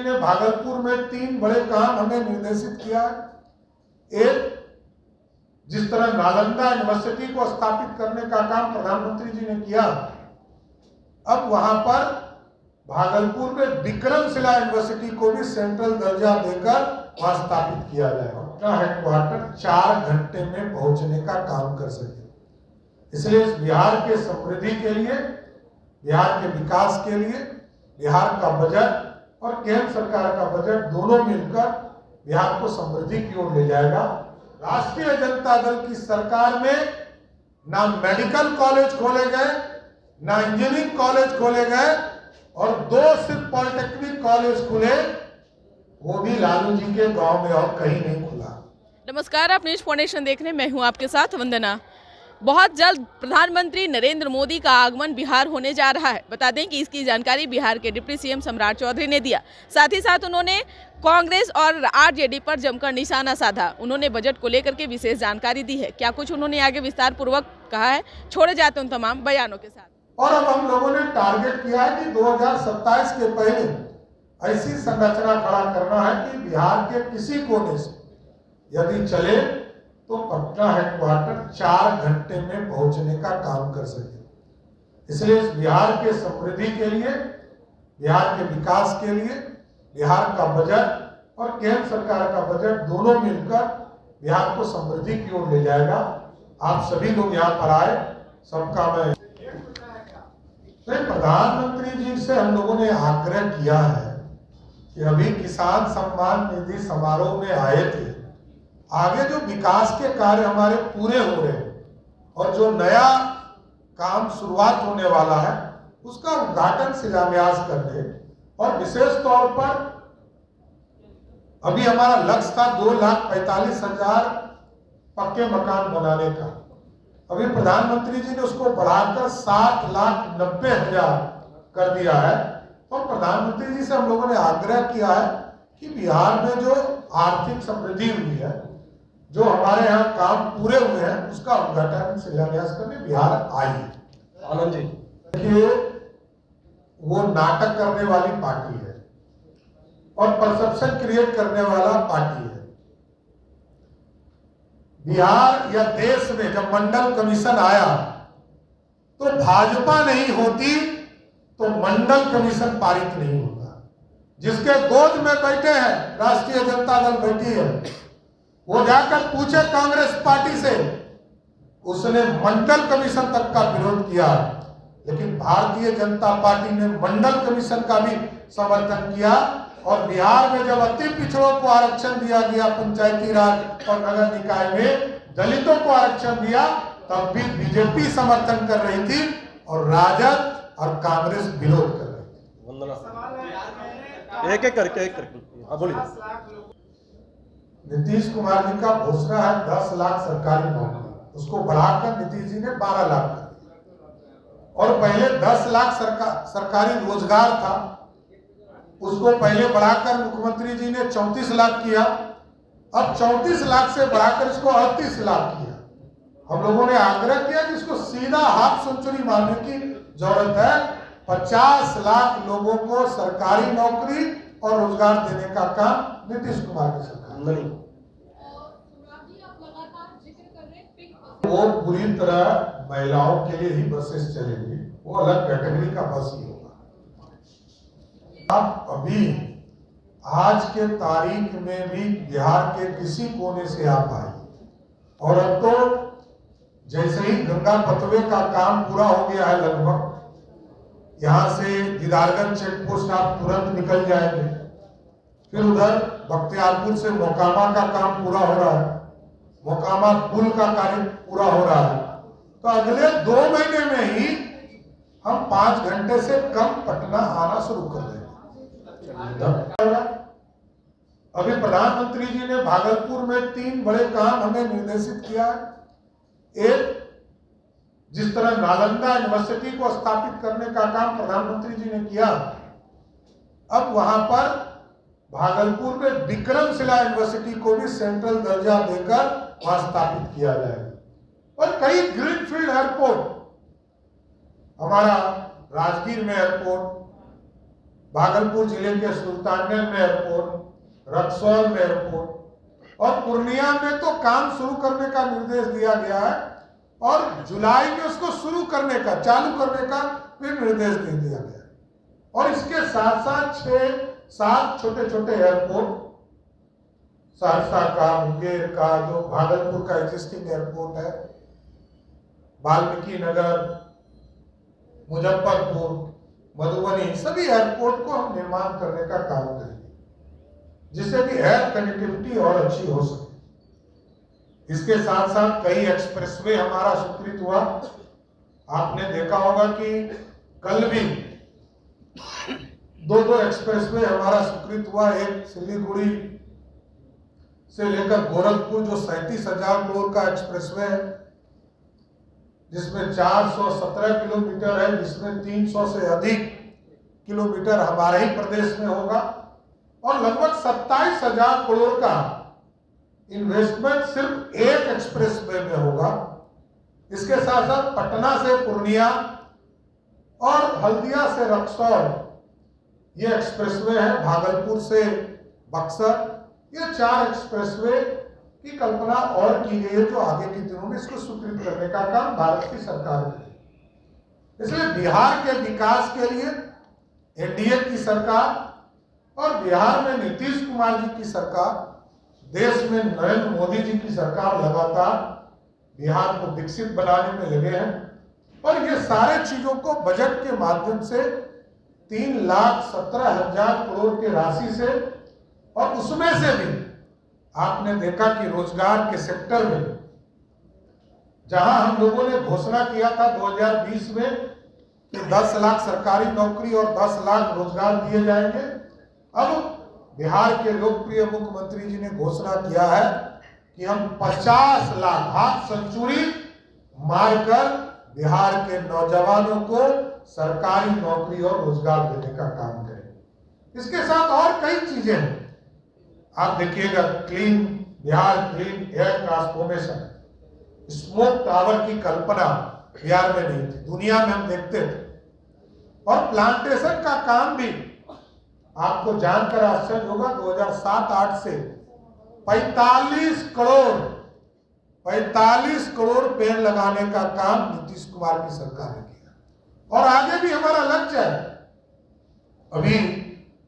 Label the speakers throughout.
Speaker 1: ने भागलपुर में 3 बड़े काम हमें निर्देशित किया है। एक, जिस तरह नालंदा यूनिवर्सिटी को स्थापित करने का काम प्रधानमंत्री जी ने किया, अब वहां पर भागलपुर में विक्रमशिला यूनिवर्सिटी को भी सेंट्रल दर्जा देकर वहां स्थापित किया जाएगा। अपना हेडक्वार्टर 4 घंटे में पहुंचने का काम कर सके। इसलिए इस बिहार के समृद्धि के लिए, बिहार के विकास के लिए बिहार का बजट और केंद्र सरकार का बजट दोनों मिलकर बिहार को समृद्धि की ओर ले जाएगा। राष्ट्रीय जनता दल की सरकार में ना मेडिकल कॉलेज खोले गए, ना इंजीनियरिंग कॉलेज खोले गए और 2 सिर्फ पॉलिटेक्निक कॉलेज खुले, वो भी लालू जी के गांव में और कहीं नहीं खुला।
Speaker 2: नमस्कार, आप न्यूज फाउंडेशन देख रहे हैं। मैं हूं आपके साथ वंदना। बहुत जल्द प्रधानमंत्री नरेंद्र मोदी का आगमन बिहार होने जा रहा है। बता दें कि इसकी जानकारी बिहार के डिप्टी सीएम सम्राट चौधरी ने दिया। साथ ही साथ उन्होंने कांग्रेस और आरजेडी पर जमकर निशाना साधा। उन्होंने बजट को लेकर के विशेष जानकारी दी है। क्या कुछ उन्होंने आगे विस्तार पूर्वक कहा है, छोड़े जाते उन तमाम बयानों के साथ।
Speaker 1: और अब हम लोगों ने टारगेट किया है कि 2027 के पहले ऐसी संरचना खड़ा करना है कि बिहार के किसी कोने से यदि चले तो पटना हेडक्वार्टर 4 घंटे में पहुंचने का काम कर सके। इसलिए इस बिहार के समृद्धि के लिए, बिहार के विकास के लिए बिहार का बजट और केंद्र सरकार का बजट दोनों मिलकर बिहार को समृद्धि की ओर ले जाएगा। आप सभी लोग यहाँ पर आए, सबका मैं प्रधानमंत्री जी से हम लोगों ने आग्रह किया है कि अभी किसान सम्मान निधि समारोह में आए थे, आगे जो विकास के कार्य हमारे पूरे हो रहे हैं और जो नया काम शुरुआत होने वाला है उसका उद्घाटन शिलान्यास कर दे। और विशेष तौर पर अभी हमारा लक्ष्य था 2,45,000 पक्के मकान बनाने का। अभी प्रधानमंत्री जी ने उसको बढ़ाकर 7,90,000 कर दिया है। तो प्रधानमंत्री जी से हम लोगों ने आग्रह किया है कि बिहार में जो आर्थिक समृद्धि हुई है, जो हमारे यहाँ काम पूरे हुए हैं, उसका उद्घाटन शिलान्यास करने बिहार आई। आनंद जी, देखिए वो नाटक करने वाली पार्टी है और परसेप्शन क्रिएट करने वाला पार्टी है। बिहार या देश में जब मंडल कमीशन आया तो भाजपा नहीं होती तो मंडल कमीशन पारित नहीं होता। जिसके गोद में बैठे हैं राष्ट्रीय जनता दल बैठी है, वो जाकर पूछे कांग्रेस पार्टी से, उसने मंडल कमीशन तक का विरोध किया। लेकिन भारतीय जनता पार्टी ने मंडल कमीशन का भी समर्थन किया और बिहार में जब अति पिछड़ों को आरक्षण दिया गया, पंचायती राज और नगर निकाय में दलितों को आरक्षण दिया, तब भी बीजेपी समर्थन कर रही थी और राजद और कांग्रेस विरोध कर रही थी।
Speaker 3: एक करके बोलिए।
Speaker 1: नीतीश कुमार जी का घोषणा है 10 लाख सरकारी नौकरी, उसको बढ़ाकर नीतीश जी ने 12 लाख कर दिया। और पहले 10 लाख सरकारी रोजगार था, उसको पहले बढ़ाकर मुख्यमंत्री जी ने 34 लाख किया। अब 34 लाख से बढ़ाकर इसको 38 लाख किया। हम लोगों ने आग्रह किया कि इसको सीधा हाफ सेंचुरी मारने की जरूरत है। 50 लाख लोगों को सरकारी नौकरी और रोजगार देने का काम नीतीश कुमार की सरकार नहीं। वो पूरी तरह महिलाओं के लिए ही बसेस चलेंगी, वो अलग कैटेगरी का बस ही होगा। आप अभी आज के तारीख में भी बिहार के किसी कोने से आप आए और अब तो जैसे ही गंगा पतवे का काम पूरा हो गया है लगभग, यहाँ से दीदारगंज चेक पोस्ट आप तुरंत निकल जाएंगे। फिर उधर बख्तियारपुर से मोकामा का काम पूरा हो रहा है, मोकामा पुल का कार्य पूरा हो रहा है। तो अगले 2 महीने में ही हम 5 घंटे से कम पटना आना शुरू कर देंगे। अभी प्रधानमंत्री जी ने भागलपुर में 3 बड़े काम हमें निर्देशित किया है। एक, जिस तरह नालंदा यूनिवर्सिटी को स्थापित करने का काम प्रधानमंत्री जी ने किया, अब वहां पर भागलपुर में विक्रमशिला यूनिवर्सिटी को भी सेंट्रल दर्जा देकर वहां स्थापित किया जाएगा। और कई ग्रीनफील्ड एयरपोर्ट, हमारा राजगीर में एयरपोर्ट, भागलपुर जिले के सुल्तानगंज में एयरपोर्ट, रक्सौल में एयरपोर्ट और पूर्णिया में तो काम शुरू करने का निर्देश दिया गया है और जुलाई में उसको शुरू करने का, चालू करने का फिर निर्देश दे दिया गया है। और इसके साथ साथ 6-7 छोटे छोटे एयरपोर्ट, सहरसा का, मुंगेर का, जो भागलपुर का एग्जिस्टिंग एयरपोर्ट है, वाल्मीकि नगर, मुजफ्फरपुर, मधुबनी, सभी एयरपोर्ट को हम निर्माण करने का काम करेंगे जिससे कि एयर कनेक्टिविटी और अच्छी हो सके। इसके साथ साथ कई एक्सप्रेसवे हमारा स्वीकृत हुआ। आपने देखा होगा कि कल भी दो एक्सप्रेसवे हमारा स्वीकृत हुआ। एक सिलीगुड़ी से लेकर गोरखपुर जो 37,000 करोड़ का एक्सप्रेसवे है, जिसमें 417 किलोमीटर है, जिसमें 300 से अधिक किलोमीटर हमारे ही प्रदेश में होगा और लगभग 27,000 करोड़ का इन्वेस्टमेंट सिर्फ एक एक्सप्रेसवे में होगा। इसके साथ साथ पटना से पूर्णिया और हल्दिया से रक्सौल ये एक्सप्रेसवे है, भागलपुर से बक्सर, ये 4 एक्सप्रेसवे की कल्पना और की गई है जो आगे के दिनों में इसको स्वीकृत करने का काम भारत की सरकार करेगी। इसलिए बिहार के विकास के लिए एनडीए की सरकार और बिहार में नीतीश कुमार जी की सरकार, देश में नरेंद्र मोदी जी की सरकार लगातार बिहार को विकसित बनाने में लगे हैं और ये सारे चीजों को बजट के माध्यम से 3,17,000 करोड़ की राशि से और उसमें से भी आपने देखा कि रोजगार के सेक्टर में जहां हम लोगों ने घोषणा किया था 2020 में कि 10 लाख सरकारी नौकरी और 10 लाख रोजगार दिए जाएंगे, अब बिहार के लोकप्रिय मुख्यमंत्री जी ने घोषणा किया है कि हम 50 लाख, हाफ सेंचुरी मारकर बिहार के नौजवानों को सरकारी नौकरी और रोजगार देने का काम करें। इसके साथ और कई चीजें हैं। आप देखिएगा, clean Bihar, clean air transformation, smoke tower की कल्पना बिहार में नहीं थी, दुनिया में हम देखते थे। और प्लांटेशन का काम भी आपको जानकर आश्चर्य होगा, 2007-8 से 45 करोड़ पेड़ लगाने का काम नीतीश कुमार की सरकार ने किया और आगे भी हमारा लक्ष्य है। अभी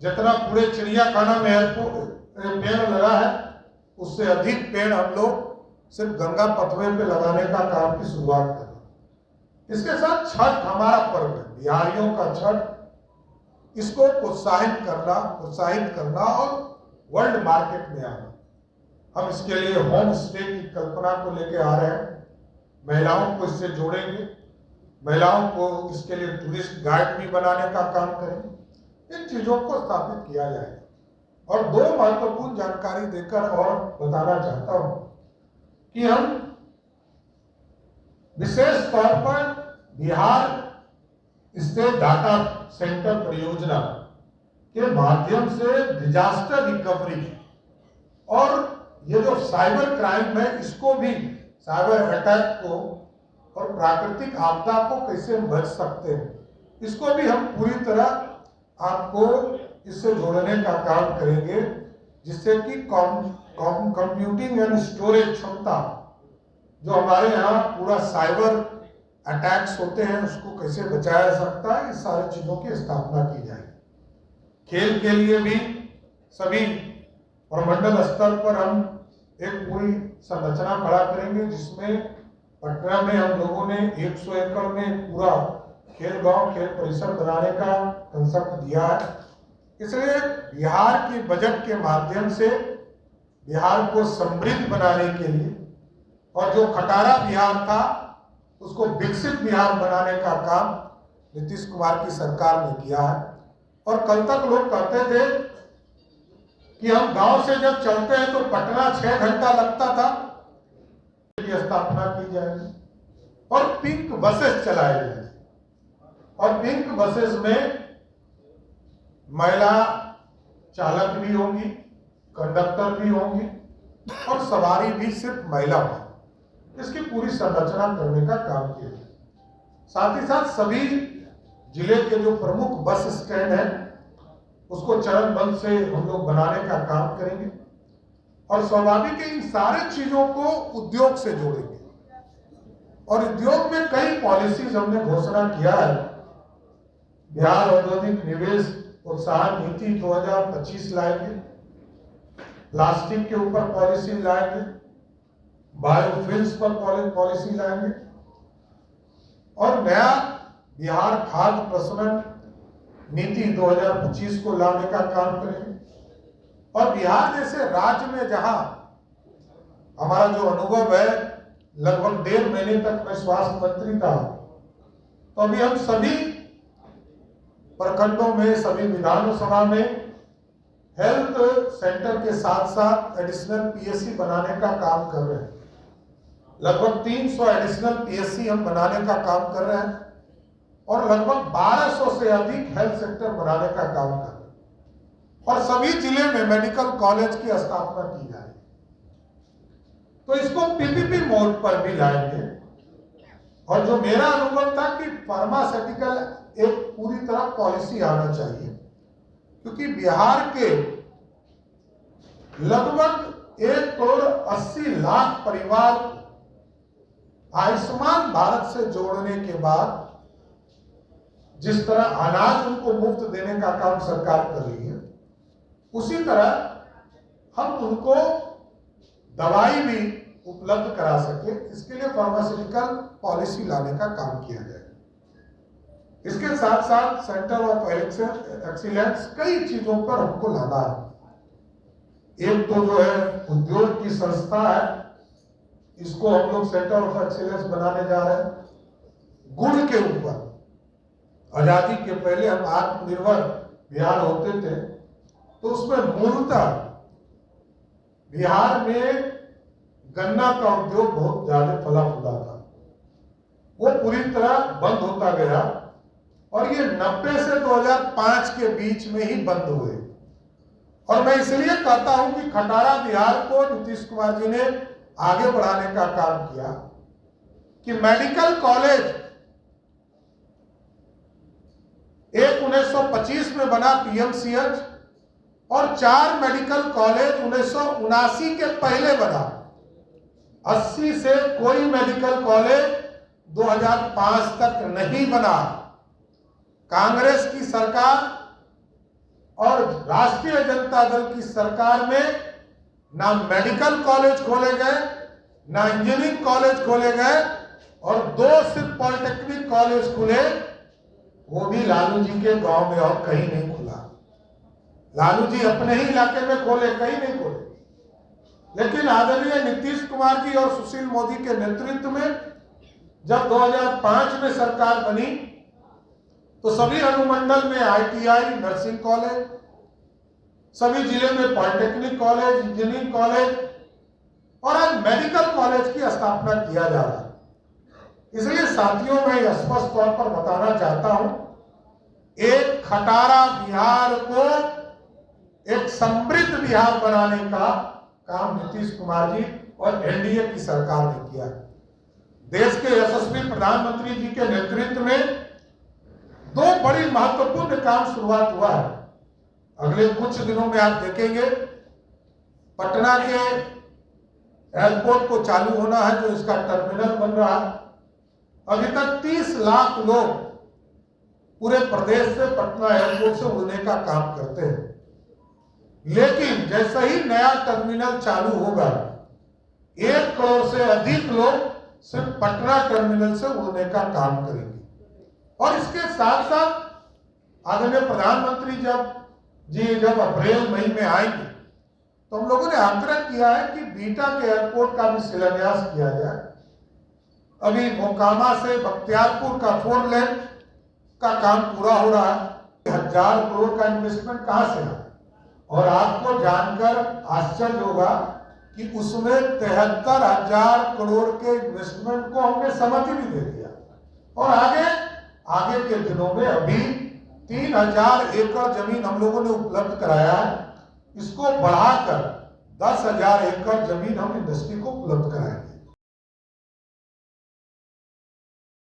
Speaker 1: जितना पूरे चिड़ियाखाना में एयरपोर्ट पेड़ लगा है, उससे अधिक पेड़ हम लोग सिर्फ गंगा पथवे पे लगाने का काम की शुरुआत कर रहे हैं। इसके साथ छठ हमारा पर्व है, बिहारियों का छठ, इसको प्रोत्साहित करना और वर्ल्ड मार्केट में आना। हम इसके लिए होम स्टे की कल्पना को लेके आ रहे हैं, महिलाओं को इससे जोड़ेंगे, महिलाओं को इसके लिए टूरिस्ट गाइड भी बनाने का काम करेंगे। इन चीजों को स्थापित किया जाएगा। और 2 महत्वपूर्ण जानकारी देकर और बताना चाहता हूं कि हम विशेष तौर पर बिहार स्टेट डाटा सेंटर परियोजना के माध्यम से डिजास्टर रिकवरी और ये जो साइबर क्राइम है, इसको भी, साइबर अटैक को और प्राकृतिक आपदा को कैसे बच सकते हैं, इसको भी हम पूरी तरह आपको इससे जोड़ने का काम करेंगे, जिससे कि कंप्यूटिंग एंड स्टोरेज क्षमता, जो हमारे यहाँ पूरा साइबर अटैक्स होते हैं, उसको कैसे बचाया जा सकता है, इस सारी चीजों की स्थापना की जाएगी। खेल के लिए भी सभी प्रमंडल स्तर पर हम एक पूरी संरचना खड़ा करेंगे, जिसमें पटना में हम लोगों ने 100 एकड़ में पूरा खेल गांव, खेल परिसर बनाने का कंसेप्ट दिया है। इसलिए बिहार के बजट के माध्यम से बिहार को समृद्ध बनाने के लिए और जो खटारा बिहार था उसको विकसित बिहार बनाने का काम नीतीश कुमार की सरकार ने किया है। और कल तक लोग कहते थे कि हम गांव से जब चलते हैं तो पटना 6 घंटा लगता था, की स्थापना की जाएगी और पिंक बसेस चलाए जाएंगे और पिंक बसेस में महिला चालक भी होंगी, कंडक्टर भी होंगी और सवारी भी सिर्फ महिला होगी। इसकी पूरी संरचना करने का काम किया जाए। साथ ही साथ सभी जिले के जो प्रमुख बस स्टैंड हैं उसको चरणबद्ध से हम लोग बनाने का काम करेंगे और स्वाभाविक है इन सारे चीजों को उद्योग से जोड़ेंगे। और उद्योग में कई पॉलिसीज हमने घोषणा किया है। बिहार औद्योगिक निवेश प्रोत्साहन नीति 2025 लाएंगे, प्लास्टिक के ऊपर पॉलिसी लाएंगे, बायोफ्यूल्स पर पॉलिसी लाएंगे और नया बिहार खाद्य प्रसंस्करण नीति 2025 को लाने का काम करेंगे। और बिहार जैसे राज्य में जहां हमारा जो अनुभव है, लगभग 1.5 महीने तक मैं स्वास्थ्य मंत्री था, तो अभी हम सभी प्रखंडों में, सभी विधानसभा में हेल्थ सेंटर के साथ साथ एडिशनल पीएससी बनाने का काम कर रहे हैं। लगभग 300 एडिशनल पीएससी हम बनाने का काम कर रहे हैं और लगभग 1200 से अधिक हेल्थ सेंटर बनाने का काम कर रहे हैं और सभी जिले में मेडिकल कॉलेज की स्थापना की जाएगी। तो इसको पीपीपी मोड पर भी लाएंगे। और जो मेरा अनुभव था कि फार्मास्यूटिकल एक पूरी तरह पॉलिसी आना चाहिए, क्योंकि बिहार के लगभग 1,80,00,000 परिवार आयुष्मान भारत से जोड़ने के बाद जिस तरह अनाज उनको मुफ्त देने का काम सरकार कर रही है, उसी तरह हम उनको दवाई भी उपलब्ध करा सके, इसके लिए फार्मास्यूटिकल पॉलिसी लाने का काम किया जाए। इसके साथ साथ सेंटर ऑफ एक्सीलेंस कई चीजों पर हमको लाना है। एक तो जो है उद्योग की संस्था है, इसको हम लोग सेंटर ऑफ एक्सीलेंस बनाने जा रहे हैं। गुड़ के ऊपर आजादी के पहले हम आत्मनिर्भर बिहार होते थे, तो उसमें मूलतः बिहार में गन्ना का उद्योग बहुत ज्यादा फला फूला था, वो पूरी तरह बंद होता गया और ये 90 से 2005 के बीच में ही बंद हुए। और मैं इसलिए कहता हूं कि खटारा बिहार को नीतीश कुमार जी ने आगे बढ़ाने का काम किया कि मेडिकल कॉलेज एक 1925 में बना पीएमसीएच और 4 मेडिकल कॉलेज 1979 के पहले बना। 80 से कोई मेडिकल कॉलेज 2005 तक नहीं बना। कांग्रेस की सरकार और राष्ट्रीय जनता दल की सरकार में ना मेडिकल कॉलेज खोले गए, ना इंजीनियरिंग कॉलेज खोले गए और 2 सिर्फ पॉलिटेक्निक कॉलेज खुले, वो भी लालू जी के गांव में और कहीं नहीं खुला। लालू जी अपने ही इलाके में खोले, कहीं नहीं खोले। लेकिन आदरणीय नीतीश कुमार जी और सुशील मोदी के नेतृत्व में जब 2005 में सरकार बनी तो सभी अनुमंडल में आईटीआई, नर्सिंग कॉलेज, सभी जिले में पॉलिटेक्निक कॉलेज, इंजीनियरिंग कॉलेज और आज मेडिकल कॉलेज की स्थापना किया जा रहा है। इसलिए साथियों मैं स्पष्ट तौर पर बताना चाहता हूं, एक खटारा बिहार को एक समृद्ध बिहार बनाने का काम नीतीश कुमार जी और एनडीए की सरकार ने किया। देश के यशस्वी प्रधानमंत्री जी के नेतृत्व में 2 बड़ी महत्वपूर्ण काम शुरुआत हुआ है। अगले कुछ दिनों में आप देखेंगे पटना के एयरपोर्ट को चालू होना है, जो इसका टर्मिनल बन रहा है। अभी तक 30 लाख लोग पूरे प्रदेश से पटना एयरपोर्ट से उड़ने का काम करते हैं, लेकिन जैसे ही नया टर्मिनल चालू होगा 1 करोड़ से अधिक लोग सिर्फ पटना टर्मिनल से उड़ने का काम करेंगे। और इसके साथ साथ आदरणीय प्रधानमंत्री जब अप्रैल मई में आएंगे तो हम लोगों ने आग्रह किया है कि बीटा के एयरपोर्ट का भी शिलान्यास किया जाए। अभी मोकामा से बख्तियारपुर का 4 लेन का काम पूरा हो रहा है। 1000 करोड़ का इन्वेस्टमेंट कहां से आया? और आपको जानकर आश्चर्य होगा कि उसमें 73,000 करोड़ के इन्वेस्टमेंट को हमने सहमति भी दे दिया और आगे के दिनों में अभी 3,000 एकड़ जमीन हम लोगों ने उपलब्ध कराया है। इसको बढ़ाकर 10,000 एकड़ जमीन हम इंडस्ट्री को उपलब्ध कराएंगे।